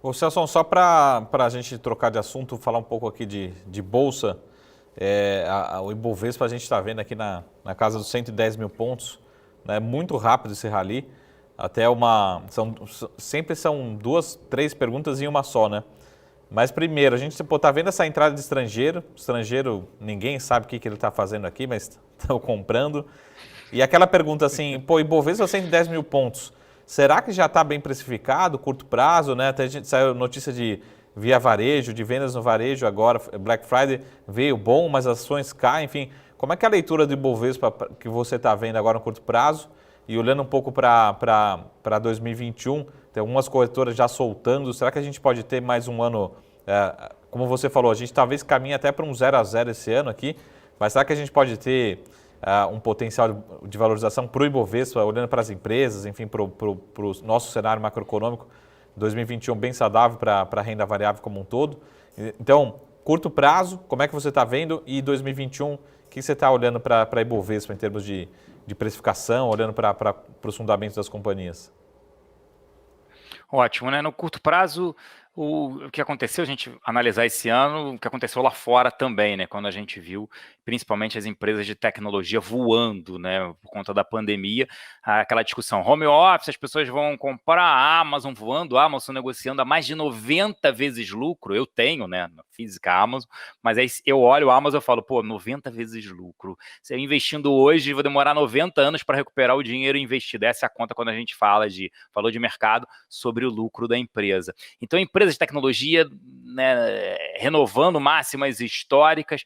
Ô Celso, só para a gente trocar de assunto, falar um pouco aqui de bolsa, o Ibovespa a gente está vendo aqui na casa dos 110 mil pontos, né, muito rápido esse rally, até sempre são duas, três perguntas em uma só, né? Mas primeiro, a gente está vendo essa entrada de estrangeiro, ninguém sabe o que ele está fazendo aqui, mas estão comprando. E aquela pergunta assim, pô, Ibovespa 110 mil pontos, será que já está bem precificado, curto prazo, né? Até a gente saiu notícia de via varejo, de vendas no varejo agora, Black Friday veio bom, mas as ações caem, enfim. Como é que é a leitura do Ibovespa que você está vendo agora no curto prazo? E olhando um pouco para 2021, tem algumas corretoras já soltando, será que a gente pode ter mais um ano, como você falou, a gente talvez caminhe até para um 0 a 0 esse ano aqui, mas será que a gente pode ter um potencial de valorização para o Ibovespa, olhando para as empresas, enfim, para o nosso cenário macroeconômico, 2021 bem saudável para a renda variável como um todo. Então, curto prazo, como é que você está vendo? E 2021, o que você está olhando para a Ibovespa em termos de precificação, olhando para os fundamentos das companhias? Ótimo, né? No curto prazo, o que aconteceu, a gente analisar esse ano, o que aconteceu lá fora também, né? Quando a gente viu, principalmente as empresas de tecnologia voando, né? Por conta da pandemia, aquela discussão, home office, as pessoas vão comprar a Amazon voando, a Amazon negociando a mais de 90 vezes lucro, eu tenho, né? Na física Amazon, mas aí eu olho a Amazon e falo, pô, 90 vezes lucro. Se eu investindo hoje, vou demorar 90 anos para recuperar o dinheiro investido. Essa é a conta quando a gente falou de mercado, sobre o lucro da empresa. Então, empresas de tecnologia, né, renovando máximas históricas,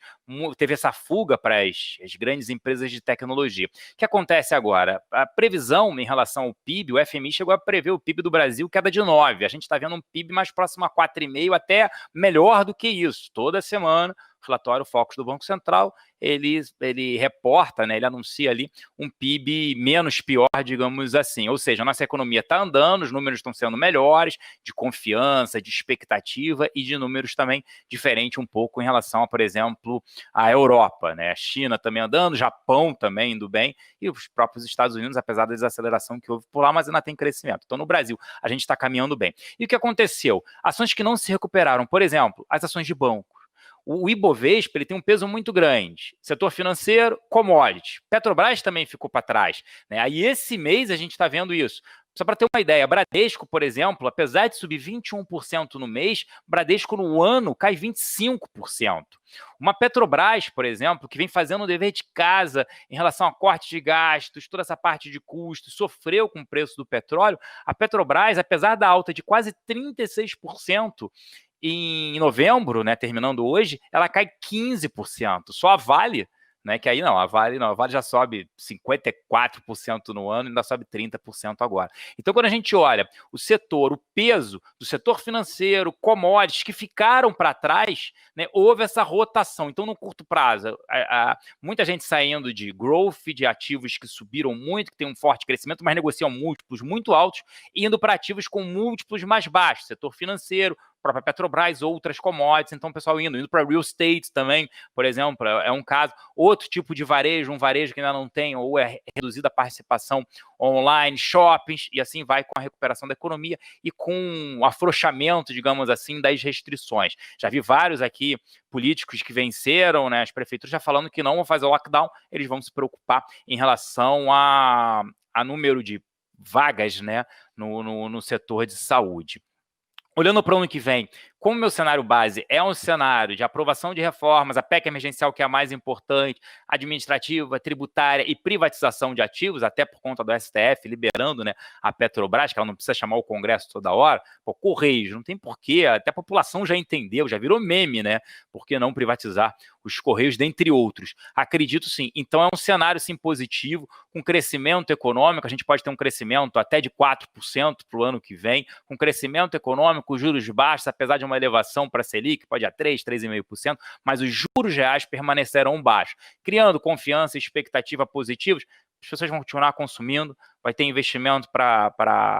teve essa fuga para as grandes empresas de tecnologia. O que acontece agora? A previsão em relação ao PIB, o FMI chegou a prever o PIB do Brasil queda de 9. A gente está vendo um PIB mais próximo a 4,5, até melhor do que isso. Toda semana, o relatório Focus do Banco Central, ele reporta, né, ele anuncia ali um PIB menos pior, digamos assim. Ou seja, a nossa economia está andando, os números estão sendo melhores, de confiança, de expectativa e de números também diferentes um pouco em relação, por exemplo, à Europa, né? A China também andando, Japão também indo bem e os próprios Estados Unidos, apesar da desaceleração que houve por lá, mas ainda tem crescimento. Então, no Brasil, a gente está caminhando bem. E o que aconteceu? Ações que não se recuperaram, por exemplo, as ações de banco. O Ibovespa ele tem um peso muito grande. Setor financeiro, commodities. Petrobras também ficou para trás, né? Aí esse mês a gente está vendo isso. Só para ter uma ideia, Bradesco, por exemplo, apesar de subir 21% no mês, Bradesco no ano cai 25%. Uma Petrobras, por exemplo, que vem fazendo o dever de casa em relação a corte de gastos, toda essa parte de custos, sofreu com o preço do petróleo. A Petrobras, apesar da alta de quase 36%, em novembro, né, terminando hoje, ela cai 15%. Só a Vale, né, que aí a Vale já sobe 54% no ano e ainda sobe 30% agora. Então, quando a gente olha o setor, o peso do setor financeiro, commodities que ficaram para trás, né, houve essa rotação. Então, no curto prazo, muita gente saindo de growth, de ativos que subiram muito, que tem um forte crescimento, mas negociam múltiplos muito altos, indo para ativos com múltiplos mais baixos, setor financeiro, própria Petrobras, outras commodities, então o pessoal indo para real estate também, por exemplo, é um caso. Outro tipo de varejo, um varejo que ainda não tem ou é reduzida a participação online, shoppings, e assim vai com a recuperação da economia e com o afrouxamento, digamos assim, das restrições. Já vi vários aqui políticos que venceram, né, as prefeituras já falando que não vão fazer o lockdown, eles vão se preocupar em relação a número de vagas, né, no setor de saúde. Olhando para o ano que vem, como meu cenário base é um cenário de aprovação de reformas, a PEC emergencial, que é a mais importante, administrativa, tributária e privatização de ativos, até por conta do STF liberando, né, a Petrobras, que ela não precisa chamar o Congresso toda hora. Pô, Correios, não tem porquê, até a população já entendeu, já virou meme, né? Por que não privatizar os Correios, dentre outros? Acredito sim. Então é um cenário sim positivo, com crescimento econômico, a gente pode ter um crescimento até de 4% para o ano que vem, com crescimento econômico, juros baixos, apesar de uma elevação para a Selic, pode ir a 3, 3,5%, mas os juros reais permanecerão baixos, criando confiança e expectativa positivas. As pessoas vão continuar consumindo, vai ter investimento para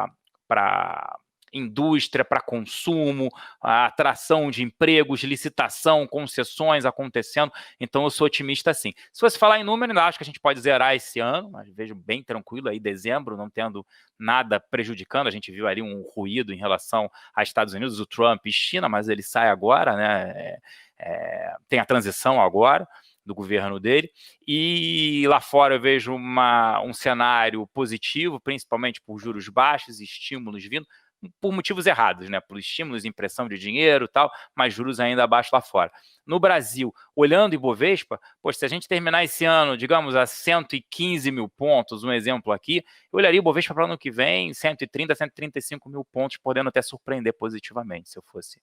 indústria para consumo, a atração de empregos, licitação, concessões acontecendo. Então, eu sou otimista sim. Se você falar em número, ainda acho que a gente pode zerar esse ano, mas vejo bem tranquilo aí, dezembro, não tendo nada prejudicando. A gente viu ali um ruído em relação a Estados Unidos, o Trump e China, mas ele sai agora, né? Tem a transição agora do governo dele, e lá fora eu vejo um cenário positivo, principalmente por juros baixos e estímulos vindo, por motivos errados, né? Por estímulos, impressão de dinheiro e tal, mas juros ainda abaixo lá fora. No Brasil, olhando o Ibovespa, se a gente terminar esse ano, digamos, a 115 mil pontos, um exemplo aqui, eu olharia o Ibovespa para o ano que vem, 130, 135 mil pontos, podendo até surpreender positivamente, se eu fosse